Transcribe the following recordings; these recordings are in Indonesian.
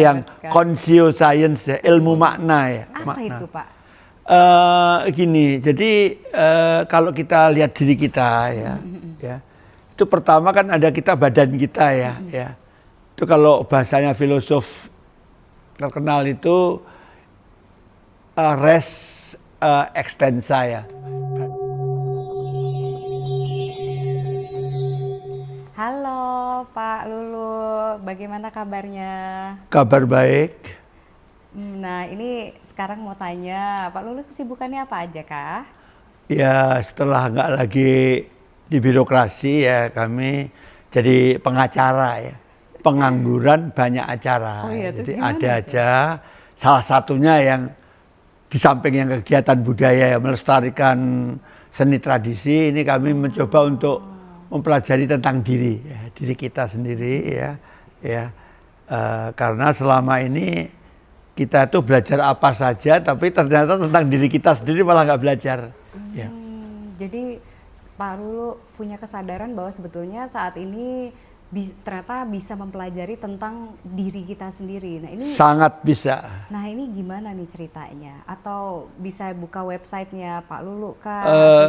yang conscious ya, ilmu makna ya. Apa makna. itu, Pak? Gini, jadi kalau kita lihat diri kita ya, itu pertama kan ada kita badan kita ya, itu kalau bahasanya filosof terkenal itu res extensa ya. Halo Pak Lulu, bagaimana kabarnya? Kabar baik. Nah ini sekarang mau tanya, Pak Lulu kesibukannya apa aja kah? Ya setelah nggak lagi di birokrasi ya kami jadi pengacara ya. Pengangguran banyak acara. Oh iya, Jadi gimana ada itu? aja salah satunya yang di samping yang kegiatan budaya ya melestarikan seni tradisi ini kami mencoba untuk mempelajari tentang diri ya, diri kita sendiri ya. Karena selama ini kita itu belajar apa saja tapi ternyata tentang diri kita sendiri malah nggak belajar. Ya. Jadi Pak Lulu punya kesadaran bahwa sebetulnya saat ini ternyata bisa mempelajari tentang diri kita sendiri. Nah ini Sangat bisa. Nah ini gimana nih ceritanya? Atau bisa buka websitenya Pak Lulu kah?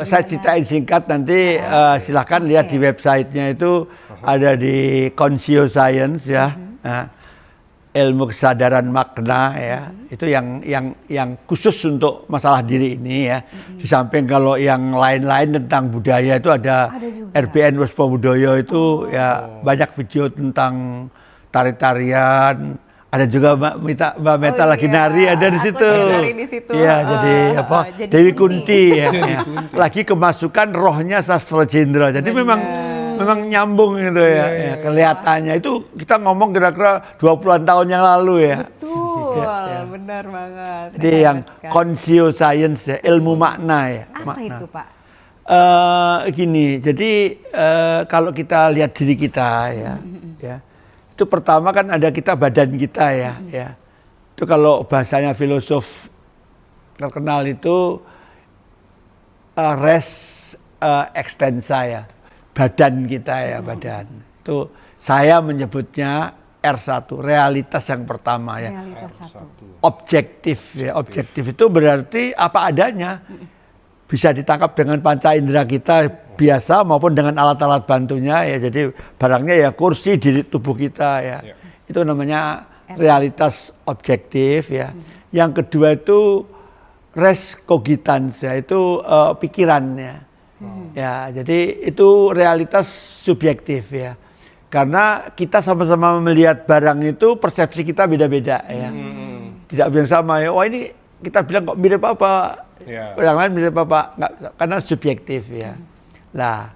Saya ceritain singkat nanti silahkan lihat di websitenya itu ada di Conscious Science ya. Ilmu kesadaran makna ya. Itu yang khusus untuk masalah diri ini ya. Di samping kalau yang lain-lain tentang budaya itu ada juga. RBN Waspobudoyo itu ya banyak video tentang tari-tarian. Ada juga Mbak Meta lagi nari ada di situ. Nari di situ. Iya, jadi apa? jadi Dewi Kunti ya. Lagi kemasukan rohnya Sastro Jendra. Jadi memang nyambung gitu ya. Kelihatannya itu kita ngomong kira-kira 20-an tahun yang lalu ya. Betul, benar banget. Jadi yang conscious science ya, ilmu makna ya. Apa itu, Pak? Gini, jadi kalau kita lihat diri kita ya, itu pertama kan ada kita badan kita ya. Itu kalau bahasanya filosof terkenal itu res extensa ya, badan kita ya, badan. Itu saya menyebutnya R1, realitas yang pertama ya. Realitas satu. Objektif ya, objektif itu berarti apa adanya. Bisa ditangkap dengan panca indera kita biasa maupun dengan alat-alat bantunya ya. Jadi barangnya ya kursi di tubuh kita ya. Itu namanya realitas objektif ya. Yang kedua itu res cogitans ya, itu pikirannya. Ya, jadi itu realitas subjektif ya. Karena kita sama-sama melihat barang itu persepsi kita beda-beda ya. Tidak yang sama ya. Wah ini kita bilang kok mirip apa? Yang lain mirip apa? Nggak, karena subjektif ya. Nah,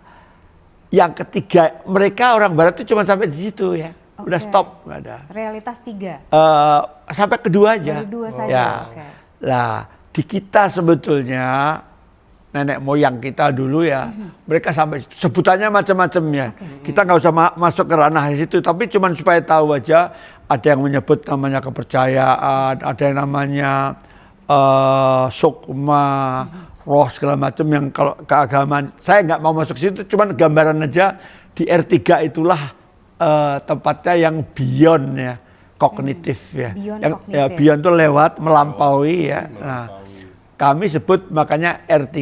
yang ketiga mereka orang Barat itu cuma sampai di situ ya. Udah stop, nggak ada. Realitas 3. Sampai kedua aja. Baru 2 saja. Ya. Lah, di kita sebetulnya nenek moyang kita dulu ya, mereka sampai sebutannya macam-macam ya. Kita nggak usah masuk ke ranah situ, tapi cuma supaya tahu aja. Ada yang menyebut namanya kepercayaan, ada yang namanya sukma, roh segala macam yang kalau keagamaan. Saya nggak mau masuk situ, cuma gambaran aja di R3 itulah tempatnya yang beyond ya, kognitif ya. Beyond itu lewat, melampaui ya. Nah, kami sebut makanya R3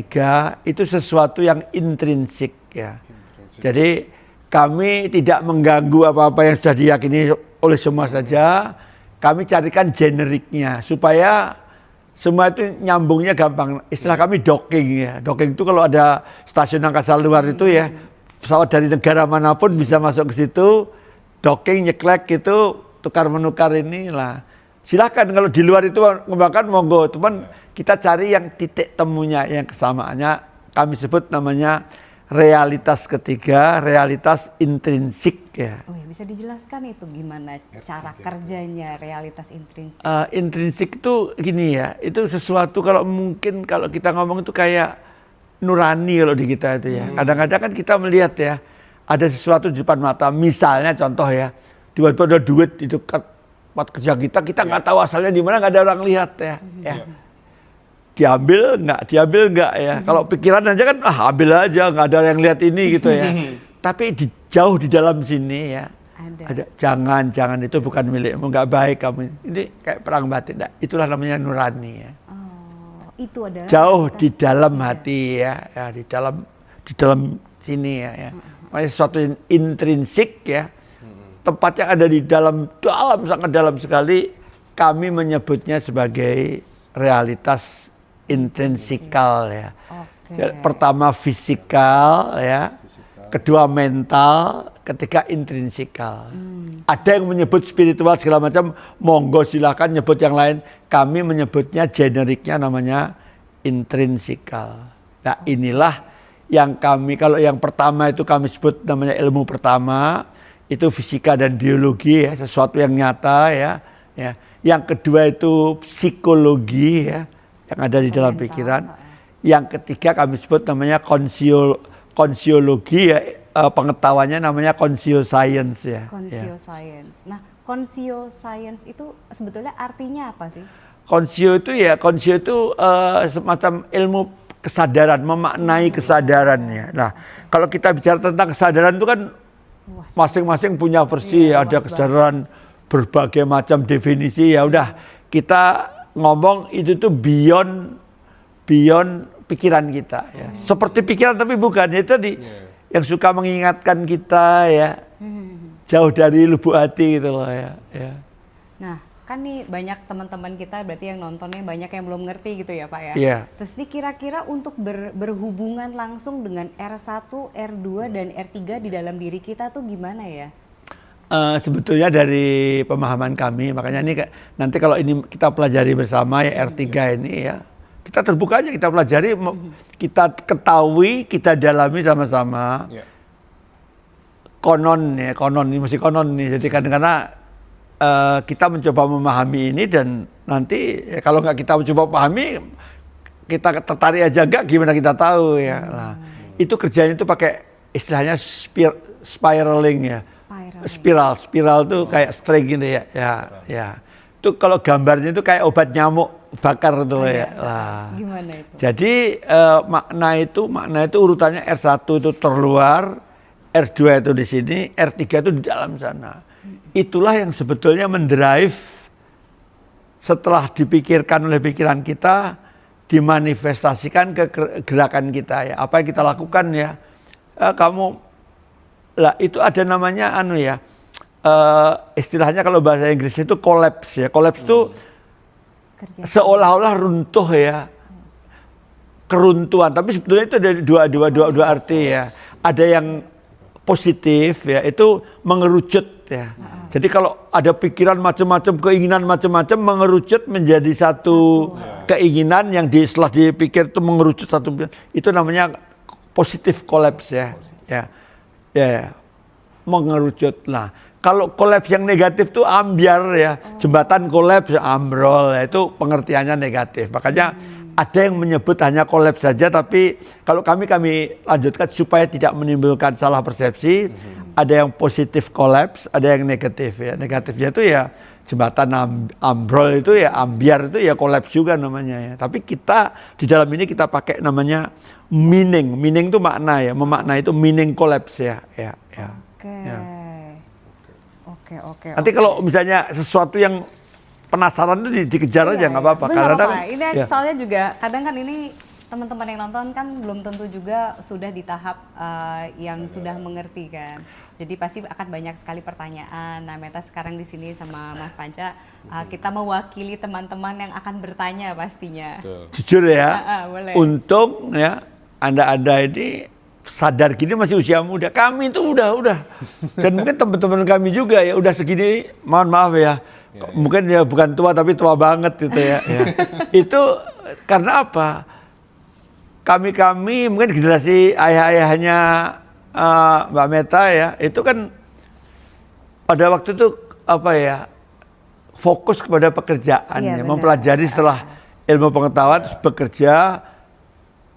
itu sesuatu yang intrinsik ya. Jadi kami tidak mengganggu apa-apa yang sudah diyakini oleh semua saja. Kami carikan generiknya supaya semua itu nyambungnya gampang. Istilah kami docking ya. Docking itu kalau ada stasiun angkasa luar itu ya, pesawat dari negara manapun bisa masuk ke situ, docking, nyeklek gitu, tukar menukar inilah. Silakan kalau di luar itu mengembangkan monggo, cuman kita cari yang titik temunya, yang kesamaannya kami sebut namanya realitas ketiga, realitas intrinsik ya. Oh ya, bisa dijelaskan itu gimana cara kerjanya realitas intrinsik? Intrinsik itu gini ya, itu sesuatu kalau mungkin kalau kita ngomong itu kayak nurani kalau di kita itu ya. Kadang-kadang kan kita melihat ya, ada sesuatu di depan mata, misalnya contoh ya, tiba-tiba ada duit di dekat tempat kerja kita nggak tahu asalnya di mana, nggak ada orang lihat ya. Diambil nggak ya. Kalau pikiran aja kan ambil aja, nggak ada yang lihat ini gitu ya. Tapi jauh di dalam sini ya Ada. Jangan itu bukan milikmu, nggak baik kamu. Ini kayak perang batin. Nah, itulah namanya nurani ya. Oh, itu adalah jauh di dalam hati ya, di dalam sini ya. Makanya sesuatu yang intrinsik ya. Tempatnya ada di dalam sangat dalam sekali. Kami menyebutnya sebagai realitas intrinsikal ya. Pertama fisikal ya, kedua mental, ketiga intrinsikal. Ada yang menyebut spiritual segala macam, monggo silakan nyebut yang lain. Kami menyebutnya generiknya namanya intrinsikal. Nah inilah yang kalau yang pertama itu kami sebut namanya ilmu pertama, itu fisika dan biologi ya, sesuatu yang nyata ya. Yang kedua itu psikologi ya, yang ada di dalam pikiran. Yang ketiga kami sebut namanya konsiologi ya, pengetahuannya namanya konsio-science ya. Konsio-science. Nah, konsio-science itu sebetulnya artinya apa sih? Konsio itu semacam ilmu kesadaran, memaknai kesadarannya. Nah, kalau kita bicara tentang kesadaran itu kan masing-masing punya versi, ada kesadaran berbagai macam definisi ya. Udah kita ngomong itu tuh beyond pikiran kita ya. Seperti pikiran tapi bukan, itu tadi yang suka mengingatkan kita ya. Jauh dari lubuk hati gitu loh ya. Nah, kan nih banyak teman-teman kita berarti yang nontonnya banyak yang belum ngerti gitu ya, Pak ya. Terus nih kira-kira untuk berhubungan langsung dengan R1, R2 dan R3 di dalam diri kita tuh gimana ya? Sebetulnya dari pemahaman kami, makanya ini nanti kalau ini kita pelajari bersama ya R3 ini ya. Kita terbuka aja, kita pelajari, kita ketahui, kita dalami sama-sama. Konon ini mesti konon nih. Jadi karena kita mencoba memahami ini dan nanti kalau nggak kita mencoba pahami, kita tertarik aja nggak, gimana kita tahu ya. Nah, itu kerjanya itu pakai istilahnya spiraling ya. Spiral tuh kayak string gitu ya. Itu kalau gambarnya itu kayak obat nyamuk bakar itu loh ya. Lah. Gimana itu? Jadi makna itu urutannya R1 itu terluar, R2 itu di sini, R3 itu di dalam sana. Itulah yang sebetulnya mendrive setelah dipikirkan oleh pikiran kita, dimanifestasikan ke gerakan kita ya. Apa yang kita lakukan ya? Itu ada namanya istilahnya kalau bahasa Inggris itu collapse ya. Collapse itu seolah-olah runtuh ya, keruntuhan. Tapi sebetulnya itu ada dua arti ya. Ada yang positif ya, itu mengerucut ya. Jadi kalau ada pikiran macam-macam, keinginan macam-macam mengerucut menjadi satu keinginan yang setelah dipikir itu mengerucut satu, itu namanya positif collapse ya. Mengerucut. Nah, kalau kolaps yang negatif tuh ambiar ya, jembatan kolaps ambrol ya, itu pengertiannya negatif. Makanya ada yang menyebut hanya kolaps saja, tapi kalau kami lanjutkan supaya tidak menimbulkan salah persepsi. Ada yang positif kolaps, ada yang negatif ya. Negatifnya itu ya jembatan ambrol itu ya, ambiar itu ya kolaps juga namanya ya. Tapi kita di dalam ini kita pakai namanya meaning. Meaning itu makna ya, memaknai itu meaning kolaps ya. Oke. Nanti kalau misalnya sesuatu yang penasaran itu dikejar aja nggak apa-apa. Karena ini soalnya juga kadang kan ini teman-teman yang nonton kan belum tentu juga sudah di tahap yang sudah mengerti kan. Jadi pasti akan banyak sekali pertanyaan. Nah, Meta sekarang di sini sama Mas Panca, kita mewakili teman-teman yang akan bertanya pastinya. Jujur ya, boleh. Untung ya Anda ini sadar gini masih usia muda. Kami itu udah. Dan mungkin teman-teman kami juga ya udah segini, mohon maaf ya. Mungkin ya bukan tua tapi tua banget gitu ya. Itu karena apa? Kami mungkin generasi ayah-ayahnya Mbak Meta ya, itu kan pada waktu itu fokus kepada pekerjaannya, mempelajari setelah ilmu pengetahuan terus bekerja.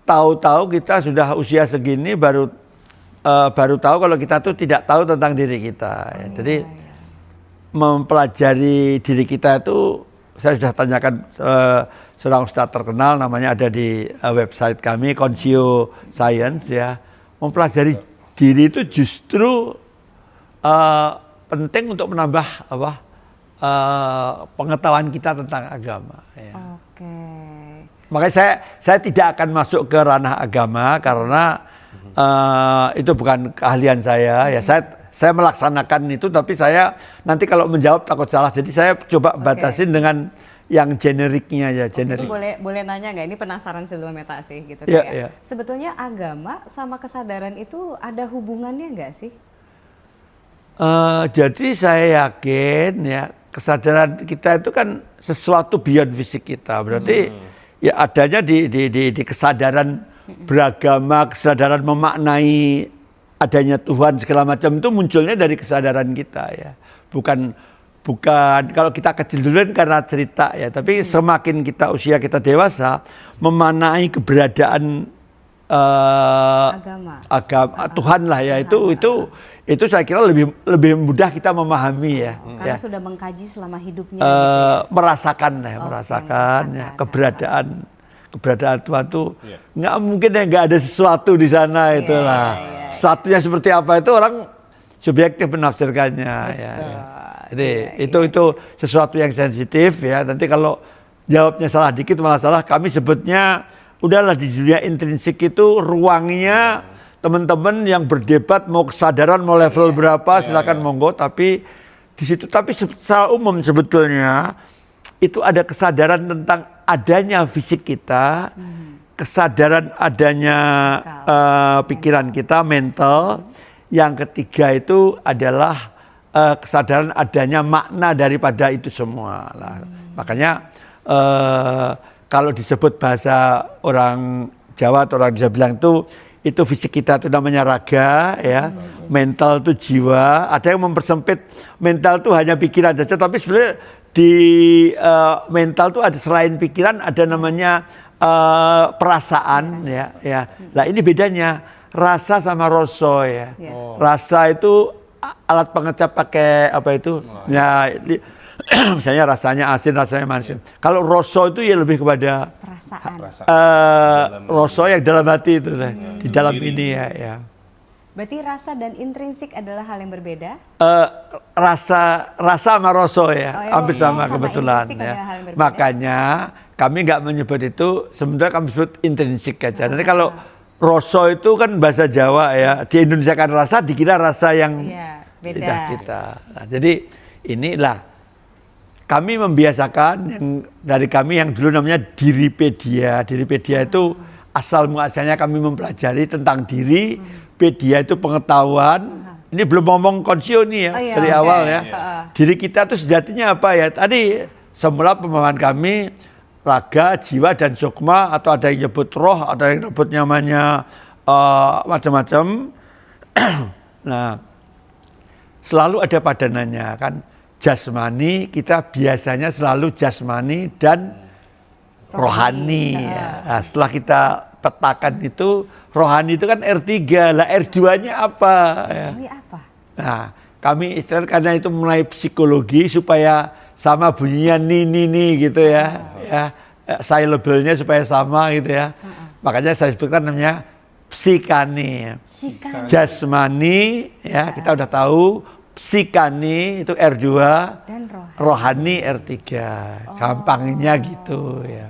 Tahu-tahu kita sudah usia segini baru tahu kalau kita tuh tidak tahu tentang diri kita. Jadi mempelajari diri kita itu saya sudah tanyakan seorang ustadz terkenal, namanya ada di website kami Konsio Science ya. Mempelajari diri itu justru penting untuk menambah pengetahuan kita tentang agama. Ya. Oke. Makanya saya tidak akan masuk ke ranah agama karena itu bukan keahlian saya. Ya saya melaksanakan itu, tapi saya nanti kalau menjawab takut salah. Jadi saya coba batasin dengan yang generiknya ya. Itu boleh nanya nggak? Ini penasaran sebelum Meta sih gitu. Sebetulnya agama sama kesadaran itu ada hubungannya nggak sih? Jadi saya yakin ya kesadaran kita itu kan sesuatu beyond fisik kita. Berarti ya adanya di kesadaran beragama, kesadaran memaknai adanya Tuhan segala macam itu munculnya dari kesadaran kita ya. Bukan kalau kita kecil dulu karena cerita ya, tapi semakin kita usia kita dewasa memaknai keberadaan agama Tuhan lah ya, itu saya kira lebih mudah kita memahami ya. Karena sudah mengkaji selama hidupnya. Merasakan ya, keberadaan Tuhan itu nggak mungkin ya nggak ada sesuatu di sana itulah. Satunya seperti apa itu orang subjektif menafsirkannya ya. Itu sesuatu yang sensitif ya. Nanti kalau jawabnya salah dikit malah salah. Kami sebutnya udahlah di dunia intrinsik itu ruangnya teman-teman yang berdebat mau kesadaran mau level berapa silakan monggo, tapi di situ secara umum sebetulnya itu ada kesadaran tentang adanya fisik kita, kesadaran adanya pikiran kita, mental. Yang ketiga itu adalah kesadaran adanya makna daripada itu semua lah. Makanya kalau disebut bahasa orang Jawa atau orang bisa bilang itu fisik kita itu namanya raga ya, mental itu jiwa. Ada yang mempersempit mental itu hanya pikiran saja, tapi sebenarnya di mental itu ada selain pikiran ada namanya perasaan ya. Nah ini bedanya rasa sama rasa ya. Rasa itu alat pengecap pakai apa itu? Ya misalnya rasanya asin, rasanya manis. Kalau rasa itu ya lebih kepada perasaan. Rasa yang dalam hati itu di dalam ini ya. Berarti rasa dan intrinsik adalah hal yang berbeda? Rasa sama rasa ya, hampir sama kebetulan ya. Makanya kami nggak menyebut itu, sebenarnya kami sebut intrinsik aja. Nanti kalau rasa itu kan bahasa Jawa ya, di Indonesia kan rasa dikira rasa yang lidah kita. Nah, jadi inilah kami membiasakan dari kami yang dulu namanya Diripedia. Diripedia itu asal muasalnya kami mempelajari tentang diri. Pedia itu pengetahuan. Ini belum ngomong konsio nih ya dari awal ya. Diri kita itu sejatinya apa ya? Tadi semula pemahaman kami raga, jiwa dan sukma, atau ada yang nyebut roh, ada yang nyebut namanya macam-macam. Nah, selalu ada padanannya kan. Jasmani kita biasanya selalu jasmani dan rohani. Ya. Nah, setelah kita petakan itu, rohani itu kan R3, lah R2-nya apa? Ya. Ini apa? Nah, kami istilah karena itu mulai psikologi supaya sama bunyinya ni gitu ya. Syllable-nya supaya sama gitu ya. Makanya saya sebutkan namanya psikani. Jasmani ya, kita udah tahu. Psikani itu R2 dan rohani R3. Gampangnya gitu ya.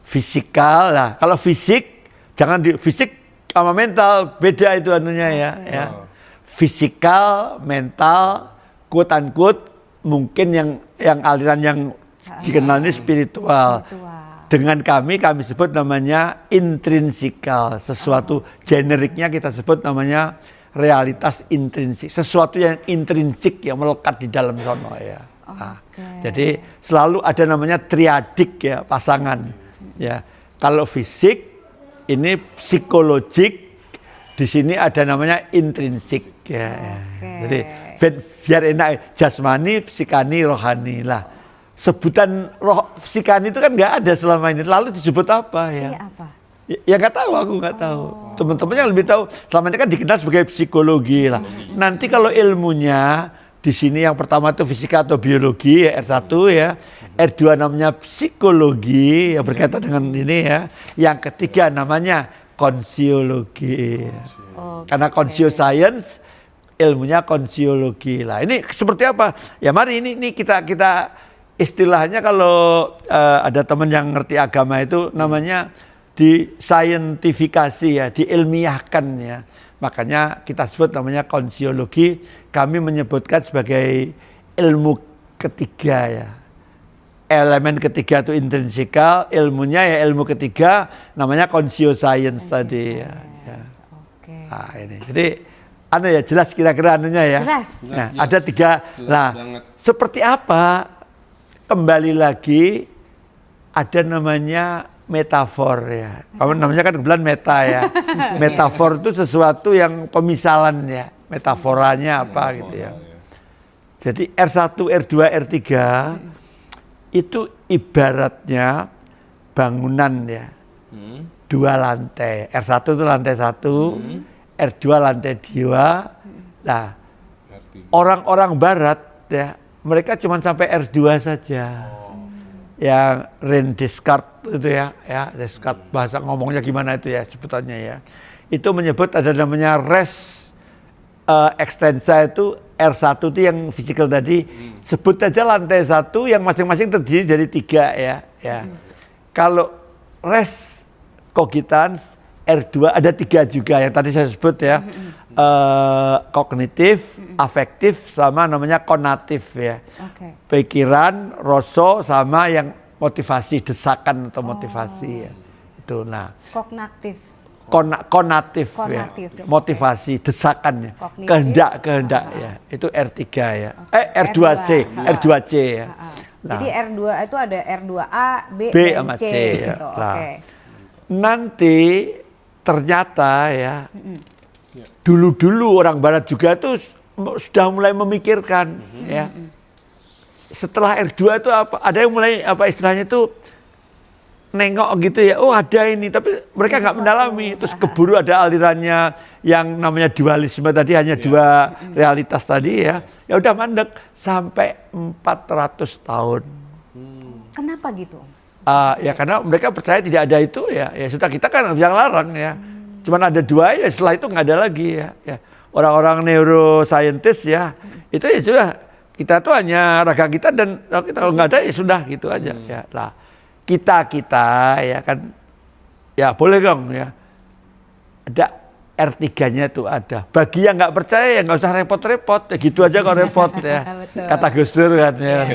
Fisikal lah. Kalau fisik jangan fisik sama mental beda itu anunya ya. Fisikal, mental, quote unquote mungkin yang aliran yang dikenal ini spiritual. Dengan kami sebut namanya intrinsikal. Sesuatu generiknya kita sebut namanya realitas intrinsik, sesuatu yang intrinsik yang melekat di dalam sono ya. Nah, jadi selalu ada namanya triadik ya, pasangan ya. Kalau fisik ini psikologik, di sini ada namanya intrinsik ya. Jadi biar enak, jasmani, psikani, rohani lah. Sebutan psikani itu kan nggak ada selama ini. Lalu disebut apa ya? Apa? Ya nggak tahu, aku nggak tahu. Teman-teman yang lebih tahu. Selama ini kan dikenal sebagai psikologi lah. Nanti kalau ilmunya di sini yang pertama itu fisika atau biologi ya, R1 ya. R2 namanya psikologi yang berkaitan dengan ini ya. Yang ketiga namanya konsiologi. Karena konsio science ilmunya konsiologi lah. Ini seperti apa? Ya mari ini kita istilahnya kalau ada teman yang ngerti agama itu namanya discientifikasi ya, diilmiahkan ya. Makanya kita sebut namanya konsiologi. Kami menyebutkan sebagai ilmu ketiga ya. Elemen ketiga itu intrinsikal, ilmunya ya ilmu ketiga namanya conscioscience tadi ya. Oke. Nah, ini. Jadi ya jelas kira-kira anunya ya. Jelas. Nah, ada 3. Nah, banget. seperti apa? Kembali lagi ada namanya metafor ya. Namanya kan kebetulan meta ya. Metafor itu sesuatu yang pemisalan ya. Metaforanya apa gitu ya. Jadi R1, R2, R3 itu ibaratnya bangunan ya. 2 lantai. R1 itu lantai 1, R2 lantai 2. Nah, orang-orang barat ya, mereka cuma sampai R2 saja. Yang René Descartes itu ya Descartes bahasa ngomongnya gimana itu ya sebutannya ya. Itu menyebut ada namanya res extensa itu R1 itu yang fisikal tadi, sebut aja lantai 1 yang masing-masing terdiri dari 3 ya. Kalau res cogitans R2 ada 3 juga yang tadi saya sebut ya. Kognitif, afektif sama namanya konatif ya. Pikiran, rasa sama yang motivasi, desakan atau motivasi ya. Itu nah. Kognitif. Konatif ya, motivasi, desakan ya, kehendak ya, itu R3 ya, R2C, R2C ya. Nah, jadi R2 itu ada R2A, B dan sama C ya. gitu. Nah, nanti ternyata ya, dulu orang Barat juga tuh sudah mulai memikirkan ya. Setelah R2 itu apa? Ada yang mulai apa istilahnya itu nengok gitu ya, oh ada ini, tapi mereka nggak mendalami, terus keburu ada alirannya yang namanya dualisme tadi, hanya 2 realitas tadi ya, ya udah mandek sampai 400 tahun. Kenapa gitu? Ya karena mereka percaya tidak ada itu ya sudah, kita kan yang larang ya, cuman ada 2 ya, setelah itu nggak ada lagi ya. Orang-orang neuroscientist ya, itu ya sudah, kita tuh hanya raga kita dan kalau nggak ada ya sudah gitu aja ya lah. Kita ya kan ya boleh dong ya, ada R3-nya tuh ada. Bagi yang nggak percaya ya nggak usah repot-repot ya, gitu aja kok repot ya. Kata Gus Dur kan ya.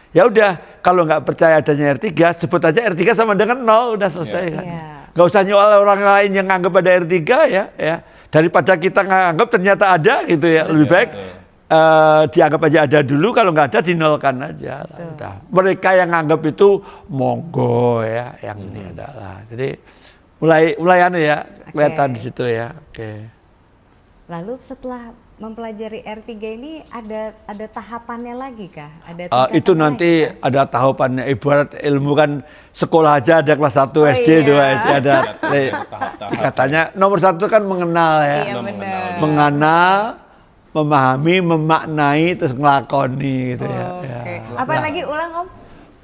Ya udah, kalau nggak percaya adanya R3, sebut aja R3 sama dengan 0, udah selesai kan. Nggak usah nyoal orang lain yang nganggap ada R3 ya. Daripada kita nganggap ternyata ada gitu ya, lebih baik dianggap aja ada dulu, kalau nggak ada dinolkan aja. Udah. Mereka yang nganggap itu monggo ya, yang ini adalah. Jadi mulai anu ya, kelihatan di situ ya. Lalu setelah mempelajari R3 ini ada tahapannya lagi kah? Itu nanti ada tahapannya. Ibarat ilmu kan sekolah aja ada kelas 1 SD, 2 SD ada. Katanya nomor 1 kan mengenal ya. Mengenal, memahami, memaknai, terus ngelakoni gitu ya. Apa lagi ulang Om?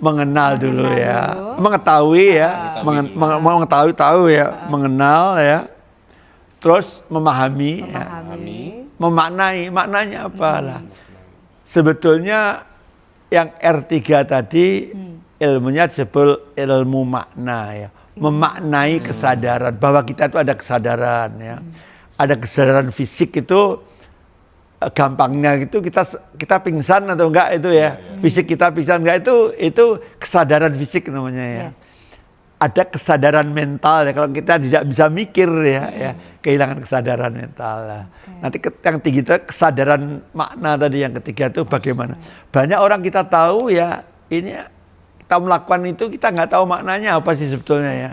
Mengenal dulu ya, mengetahui ya, mengetahui tahu ya, mengenal ya, terus memahami. Ya. Memaknai, maknanya apalah. Sebetulnya yang R3 tadi ilmunya disebut ilmu makna ya, memaknai kesadaran bahwa kita itu ada kesadaran ya, ada kesadaran fisik itu. Gampangnya gitu kita pingsan atau enggak itu ya, fisik kita pingsan enggak itu kesadaran fisik namanya ya. Ada kesadaran mental ya, kalau kita tidak bisa mikir ya, kehilangan kesadaran mental lah. Nanti yang tinggi itu kesadaran makna tadi, yang ketiga itu bagaimana. Banyak orang kita tahu ya, ini kita melakukan itu kita nggak tahu maknanya apa sih sebetulnya ya.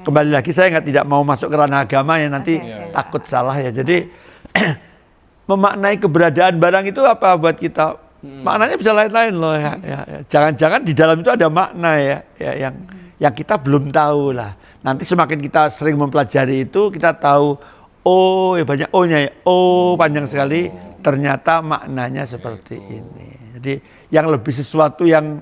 Kembali lagi saya tidak mau masuk ke ranah agama ya, nanti takut salah ya. Jadi memaknai keberadaan barang itu apa buat kita? Maknanya bisa lain-lain loh ya. Jangan-jangan di dalam itu ada makna ya yang kita belum tahu lah. Nanti semakin kita sering mempelajari itu, kita tahu oh ya banyak oh-nya ya. Oh panjang sekali, ternyata maknanya seperti ini. Jadi yang lebih sesuatu yang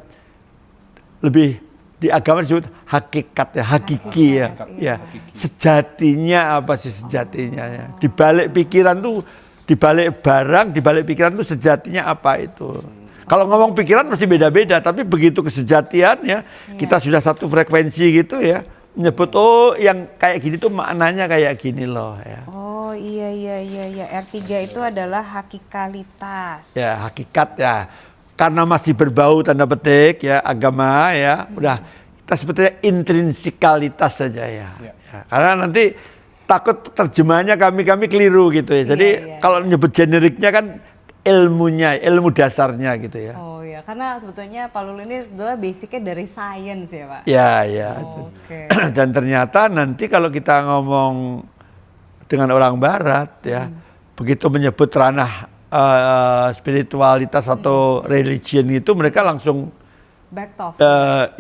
lebih di agama disebut hakikat ya, hakiki ya. Sejatinya apa sih sejatinya ya? Di balik pikiran tuh Di balik barang, di balik pikiran itu sejatinya apa itu. Kalau ngomong pikiran masih beda-beda, tapi begitu kesejatian ya, kita sudah satu frekuensi gitu ya, menyebut oh yang kayak gini tuh maknanya kayak gini loh ya. Oh iya. R3 itu adalah hakikalitas. Ya hakikat ya, karena masih berbau tanda petik ya agama ya, udah kita sebetulnya intrinsikalitas saja ya. Karena nanti takut terjemahnya kami keliru gitu ya. Jadi kalau nyebut generiknya kan ilmunya, ilmu dasarnya gitu ya. Oh ya, karena sebetulnya Pak Lulu ini adalah basicnya dari sains ya Pak? Ya. Oke. Dan ternyata nanti kalau kita ngomong dengan orang Barat ya, begitu menyebut ranah spiritualitas atau religion itu mereka langsung back off.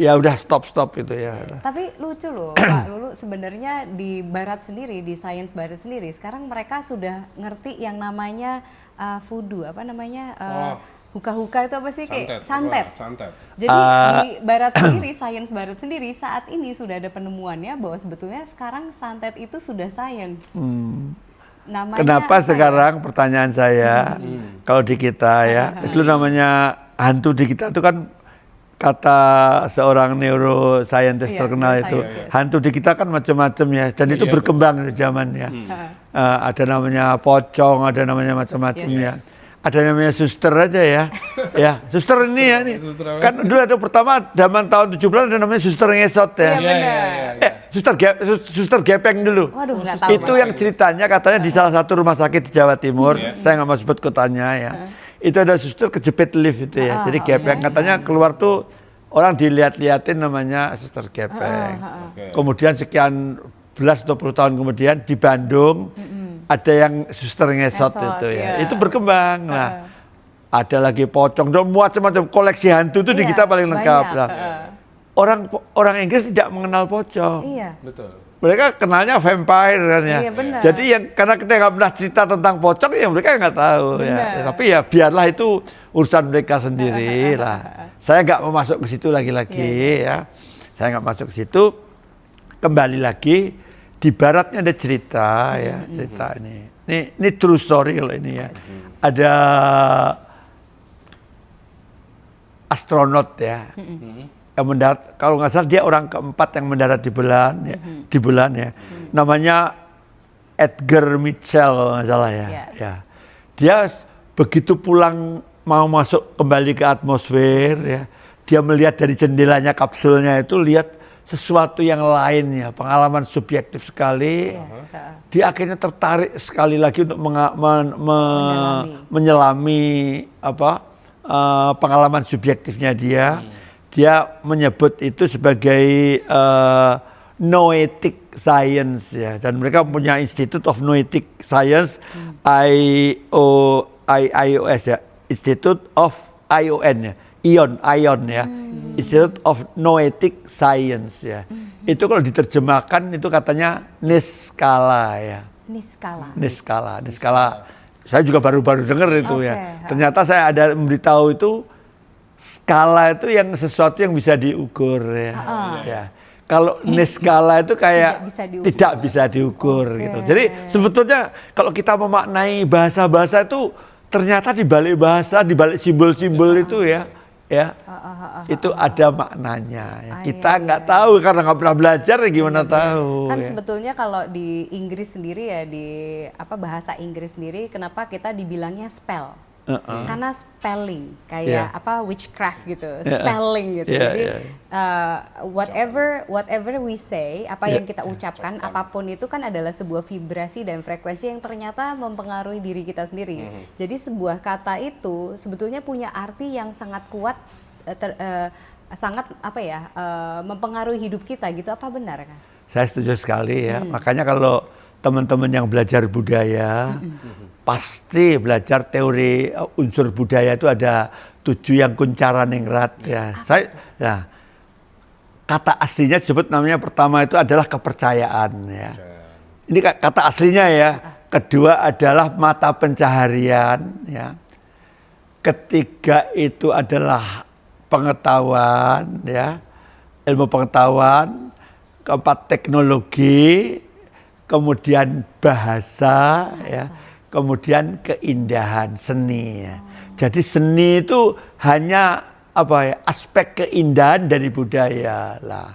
Ya udah stop gitu ya. Tapi lucu loh Pak Lulu, sebenarnya di Barat sendiri, di sains Barat sendiri, sekarang mereka sudah ngerti yang namanya voodoo, apa namanya, huka-huka itu apa sih? Kayak santet. Jadi di Barat sendiri, sains Barat sendiri saat ini sudah ada penemuannya bahwa sebetulnya sekarang santet itu sudah sains. Namanya kenapa sekarang pertanyaan saya, kalau di kita ya, itu namanya hantu di kita itu kan kata seorang neuroscientist terkenal itu, hantu di kita kan macam-macam ya, dan itu berkembang zaman ya. Ada namanya pocong, ada namanya macam-macam ya. Ada namanya suster aja ya, ya suster ini ya nih. Kan dulu ada pertama zaman tahun 70-an ada namanya suster ngesot ya. Suster gepeng dulu. Waduh, nggak tahu. Itu yang ceritanya katanya di salah satu rumah sakit di Jawa Timur, saya nggak mau sebut kotanya ya. Itu ada suster kejepit lift itu ya. Jadi gepeng katanya keluar tuh orang dilihat-liatin namanya suster gepeng. Kemudian sekian belas 20 tahun kemudian di Bandung ada yang suster ngesot itu ya. Itu berkembang. Nah, ada lagi pocong dan macam-macam koleksi hantu itu di kita paling lengkap. Nah, orang Inggris tidak mengenal pocong. Iya. Betul. Mereka kenalnya vampire kan ya. Iya, benar. Jadi yang karena kita nggak pernah cerita tentang pocong ya mereka nggak tahu ya. Tapi ya biarlah itu urusan mereka sendiri lah. Saya nggak mau masuk ke situ lagi-lagi ya. Saya nggak masuk ke situ. Kembali lagi di Baratnya ada cerita ya, cerita ini. Ini true story kalau ini ya. Ada astronot ya. Yang mendarat, kalau nggak salah dia orang keempat yang mendarat di bulan ya, di bulan ya. Namanya Edgar Mitchell kalau nggak salah ya. Ya. Dia begitu pulang mau masuk kembali ke atmosfer ya, dia melihat dari jendelanya kapsulnya itu lihat sesuatu yang lain ya, pengalaman subjektif sekali. Dia akhirnya tertarik sekali lagi untuk menyelami apa pengalaman subjektifnya dia. Dia menyebut itu sebagai noetic science ya, dan mereka punya Institute of Noetic Science, IOS ya, Institute of ION ya, ION ya, Institute of Noetic Science ya. Itu kalau diterjemahkan itu katanya Niskala ya. Niskala. Saya juga baru-baru dengar itu ya. Ternyata saya ada memberitahu itu skala itu yang sesuatu yang bisa diukur ya. Ya. Kalau niskala itu kayak tidak bisa diukur gitu. Jadi sebetulnya kalau kita memaknai bahasa-bahasa itu ternyata di balik bahasa, di balik simbol-simbol itu ya, itu ada maknanya. Ya. Kita nggak tahu karena nggak pernah belajar, ya gimana tahu. Kan ya. sebetulnya kalau di Inggris sendiri ya, di apa bahasa Inggris sendiri, kenapa kita dibilangnya spell? Karena spelling kayak apa witchcraft gitu, spelling gitu. Jadi whatever we say, apa yang kita ucapkan, apapun itu kan adalah sebuah vibrasi dan frekuensi yang ternyata mempengaruhi diri kita sendiri. Jadi sebuah kata itu sebetulnya punya arti yang sangat kuat, sangat apa ya, mempengaruhi hidup kita gitu. Apa benar kan? Saya setuju sekali ya. Makanya kalau teman-teman yang belajar budaya pasti belajar teori unsur budaya itu ada 7 yang kuncara ningrat ya. Kata aslinya disebut namanya pertama itu adalah kepercayaan ya. Ini kata aslinya ya. Kedua adalah mata pencaharian ya. Ketiga itu adalah pengetahuan ya. Ilmu pengetahuan. Keempat teknologi. Kemudian bahasa ya. kemudian keindahan seni ya. Jadi seni itu hanya aspek keindahan dari budaya lah.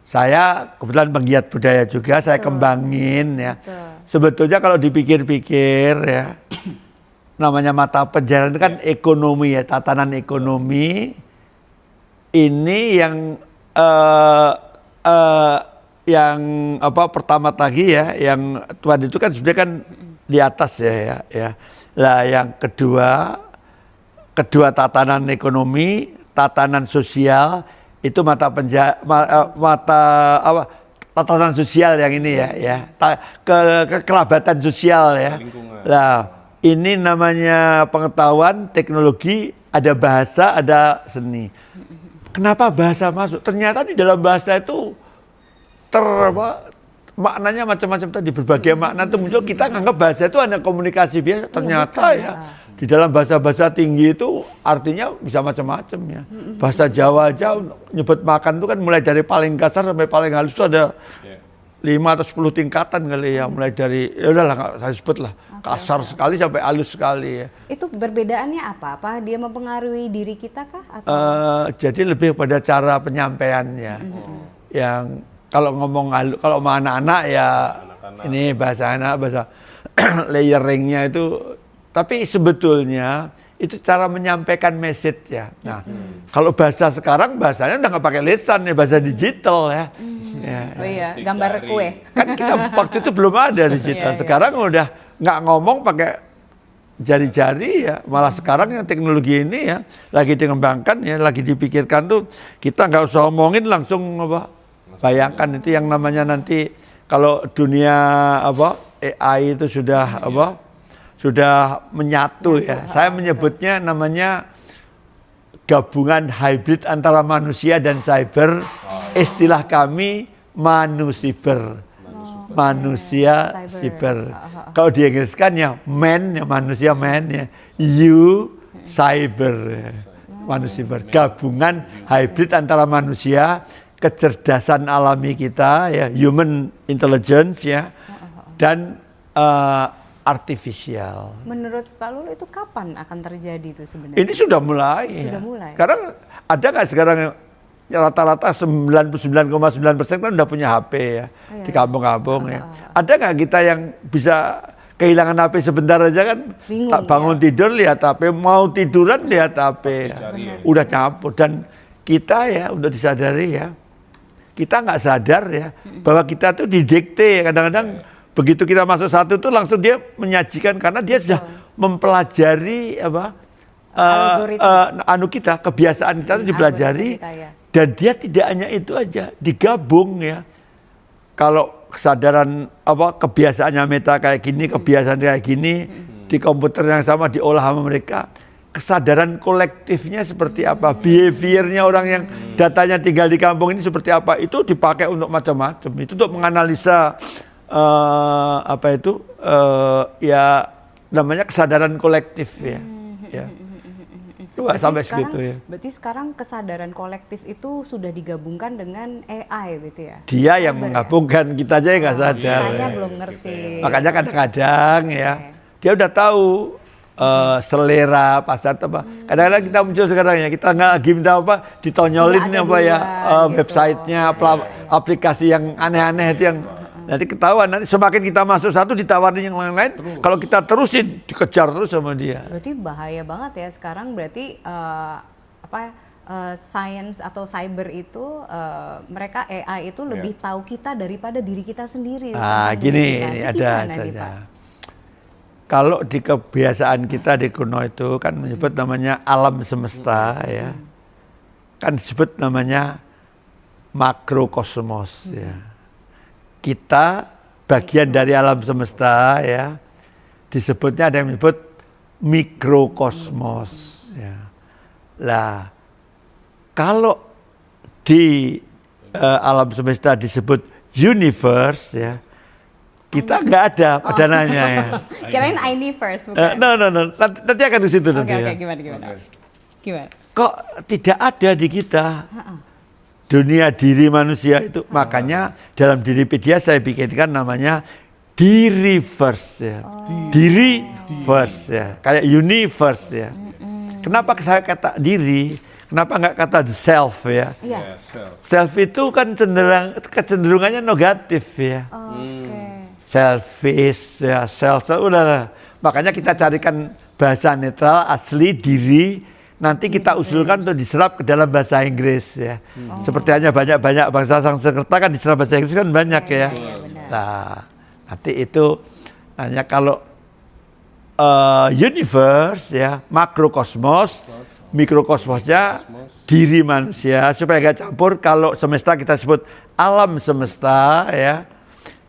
Saya kebetulan penggiat budaya juga, saya kembangin ya. Sebetulnya kalau dipikir-pikir ya, namanya mata pelajaran itu kan ekonomi ya, tatanan ekonomi. Ini yang pertama lagi ya, yang Tuhan itu kan sebenarnya kan di atas ya. Lah yang kedua tatanan ekonomi, tatanan sosial itu tatanan sosial yang ini ya. Kekerabatan sosial ya. Lah ini namanya pengetahuan, teknologi, ada bahasa, ada seni. Kenapa bahasa masuk? Ternyata di dalam bahasa itu maknanya macam-macam tadi, berbagai makna itu muncul. Kita nganggap bahasa itu hanya komunikasi biasa, ternyata ya di dalam bahasa-bahasa tinggi itu artinya bisa macam-macam ya. Bahasa Jawa aja nyebut makan itu kan mulai dari paling kasar sampai paling halus itu ada 5 atau 10 tingkatan kali ya, mulai dari ya udahlah nggak saya sebut lah, kasar sekali sampai halus sekali ya. Itu perbedaannya apa? Apa dia mempengaruhi diri kita kah? Atau? Jadi lebih pada cara penyampaiannya. Yang kalau ngomong kalau sama anak-anak ya ini bahasa anak, bahasa layeringnya itu. Tapi sebetulnya itu cara menyampaikan message ya. Nah, kalau bahasa sekarang bahasanya udah nggak pakai lisan ya, bahasa digital ya. Oh iya, gambar kue. Kan kita waktu itu belum ada digital. Sekarang udah nggak ngomong pakai jari-jari ya. Malah sekarang yang teknologi ini ya lagi dikembangkan ya, lagi dipikirkan tuh kita nggak usah ngomongin langsung bayangkan itu yang namanya nanti kalau dunia AI itu sudah menyatu ya. Saya menyebutnya namanya gabungan hybrid antara manusia dan cyber. Istilah kami manusiber. Manusia cyber. Kalau diinggriskan ya man ya, manusia man ya. You cyber ya. Manusiber. Gabungan hybrid antara manusia, kecerdasan alami kita ya, human intelligence ya, dan artifisial. Menurut Pak Lulu itu kapan akan terjadi itu sebenarnya? Ini sudah mulai. Sudah mulai. Sekarang ada nggak sekarang rata-rata 99,9% kan udah punya HP ya di kampung-kampung ya. Ada nggak kita yang bisa kehilangan HP sebentar aja kan? Bingung, tak bangun tidur lihat HP, mau tiduran lihat HP. Udah campur dan kita ya udah disadari ya. Kita nggak sadar ya bahwa kita tuh didikte kadang-kadang. Begitu kita masuk satu itu langsung dia menyajikan karena dia sudah mempelajari kita, kebiasaan kita itu dipelajari dan dia tidak hanya itu aja, digabung ya. Kalau kesadaran kebiasaannya Meta kayak gini, kebiasaan kayak gini, di komputer yang sama diolah sama mereka, kesadaran kolektifnya seperti apa, behaviornya orang yang datanya tinggal di kampung ini seperti apa, itu dipakai untuk macam-macam. Itu untuk menganalisa ya namanya kesadaran kolektif ya. Sampai segitu ya. Berarti sekarang kesadaran kolektif itu sudah digabungkan dengan AI gitu ya? Dia yang menggabungkan, kita aja yang nggak sadar. Saya belum ngerti. Makanya kadang-kadang ya dia udah tahu selera pasar apa. Kadang-kadang kita muncul sekarang ya, kita nggak lagi minta ditonyolin gitu. Websitenya, aplikasi yang aneh-aneh itu yang nanti ketahuan, nanti semakin kita masuk satu ditawarin yang lain-lain, kalau kita terusin dikejar terus sama dia. Berarti bahaya banget ya sekarang, berarti science atau cyber itu mereka AI itu lebih tahu kita daripada diri kita sendiri. Gini ada. Kalau di kebiasaan kita di kuno itu kan menyebut namanya alam semesta ya, kan disebut namanya makrokosmos ya. Kita bagian dari alam semesta ya, disebutnya ada yang menyebut mikrokosmos ya. Lah kalau di alam semesta disebut universe ya, kita nggak ada padanannya ya. Kirain universe bukan? No. Nanti akan ke situ nanti. Oke, gimana? Kok tidak ada di kita? Dunia diri manusia itu, makanya dalam Diripedia saya bikinkan namanya diri first ya. Diri first ya. Kayak universe ya. Kenapa saya kata diri? Kenapa nggak kata the self ya? Iya. Self itu kan kecenderungannya negatif ya. Oke. Selfish ya, self udah. Makanya kita carikan bahasa netral asli diri. Nanti kita usulkan untuk diserap ke dalam bahasa Inggris ya. Seperti hanya banyak bangsa Sanskerta kan diserap bahasa Inggris kan banyak ya. Nah, nanti itu hanya kalau universe ya, makrokosmos, mikrokosmosnya diri manusia supaya gak campur. Kalau semesta kita sebut alam semesta ya.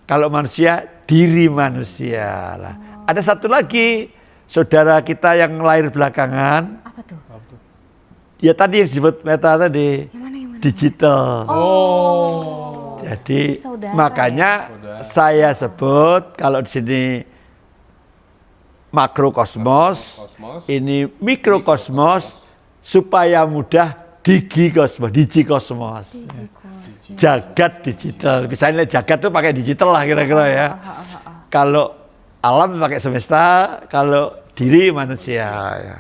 Kalau manusia diri manusia lah. Ada satu lagi saudara kita yang lahir belakangan. Apa tuh? Ya tadi yang disebut meta tadi. Yang mana? Digital. Jadi saudara, makanya saya sebut kalau di sini makrokosmos, ini mikrokosmos supaya mudah digikosmos. Jagat digital. Misalnya jagat itu pakai digital lah kira-kira ya. Kalau alam pakai semesta, kalau diri manusia ya.